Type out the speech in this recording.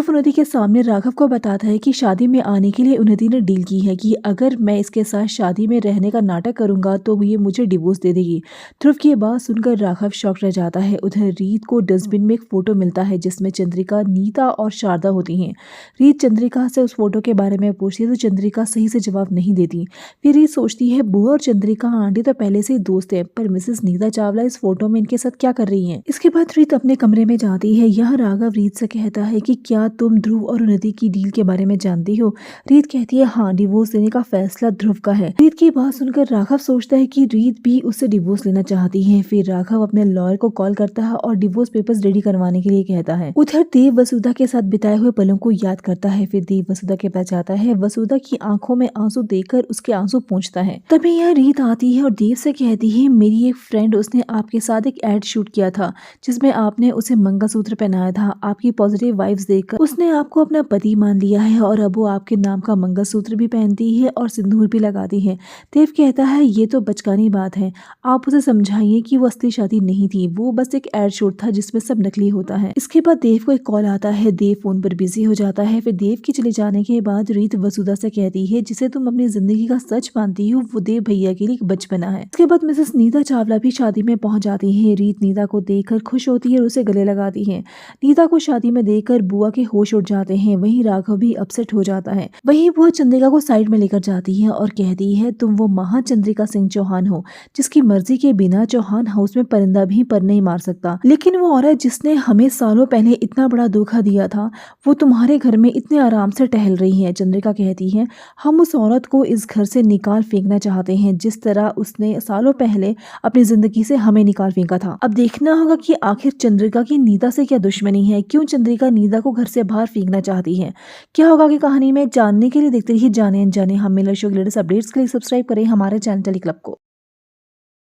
देव उन्नति के सामने राघव को बताता है कि शादी में आने के लिए उन्नति ने डील की है कि अगर मैं इसके साथ शादी में रहने का नाटक करूंगा तो ये मुझे डिवोर्स दे देगी। ध्रुव की ये बात सुनकर राघव शॉक रह जाता है। उधर रीत को डस्टबिन में एक फोटो मिलता है जिसमें चंद्रिका, नीता और शारदा होती हैं। रीत चंद्रिका से उस फोटो के बारे में पूछती है तो चंद्रिका सही से जवाब नहीं देती। फिर रीत सोचती है बुआ और चंद्रिका आंटी तो पहले से ही दोस्त है, पर मिसेस नीता चावला इस फोटो में इनके साथ क्या कर रही है। इसके बाद रीत अपने कमरे में जाती है। यहाँ राघव रीत से कहता है कि क्या तुम ध्रुव और उन्नति की डील के बारे में जानती हो। रीत कहती है हाँ, डिवोर्स देने का फैसला ध्रुव का है। रीत की बात सुनकर राघव सोचता है कि रीत भी उससे डिवोर्स लेना चाहती है। फिर राघव अपने लॉयर को कॉल करता है और डिवोर्स पेपर्स रेडी करवाने के लिए कहता है। उधर देव वसुधा के साथ बिताए हुए पलों को याद करता है। फिर देव वसुधा के पास जाता है। वसुधा की आंखों में आंसू देखकर उसके आंसू पोंछता है। तभी यह रीत आती है और देव से कहती है मेरी एक फ्रेंड, उसने आपके साथ एक एड शूट किया था जिसमें आपने उसे मंगलसूत्र पहनाया था। आपकी पॉजिटिव वाइब्स देखकर उसने आपको अपना पति मान लिया है और अब वो आपके नाम का मंगलसूत्र भी पहनती है और सिंदूर भी लगाती है। देव कहता है ये तो बचकानी बात है, आप उसे समझाइए कि वो असली शादी नहीं थी, वो बस एक एड शूट था जिसमें सब नकली होता है। इसके बाद देव को एक कॉल आता है। देव फोन पर बिजी हो जाता है। फिर देव के चले जाने के बाद रीत वसुधा से कहती है जिसे तुम अपनी जिंदगी का सच मानती हो वो देव भैया के लिए एक बचपना है। इसके बाद मिसेस नीता चावला भी शादी में पहुंच जाती है। रीत नीता को देखकर खुश होती है और उसे गले लगाती है। नीता को शादी में देखकर बुआ के होश उड़ जाते हैं। वहीं राघव भी अपसेट हो जाता है। वहीं बुआ चंद्रिका को साइड में लेकर जाती है और कहती है तुम वो महान चंद्रिका सिंह चौहान हो जिसकी मर्जी के बिना चौहान हाउस में परिंदा भी पर नहीं मार सकता, लेकिन वो औरत जिसने हमें सालों पहले इतना बड़ा धोखा दिया था वो तुम्हारे घर में इतने आराम से टहल रही है। चंद्रिका कहती है हम उस औरत को इस घर से निकाल फेंकना चाहते हैं जिस तरह उसने सालों पहले अपनी जिंदगी से हमें निकाल फेंका था। अब देखना होगा कि आखिर चंद्रिका की नीता से क्या दुश्मनी है, क्यों चंद्रिका नीता को घर से बाहर फेंकना चाहती है, क्या होगा कि कहानी में जानने के लिए देखते रहिए जाने अनजाने। हम मिलर शो के लेटेस्ट अपडेट्स के लिए सब्सक्राइब करें हमारे चैनल टेली क्लब को।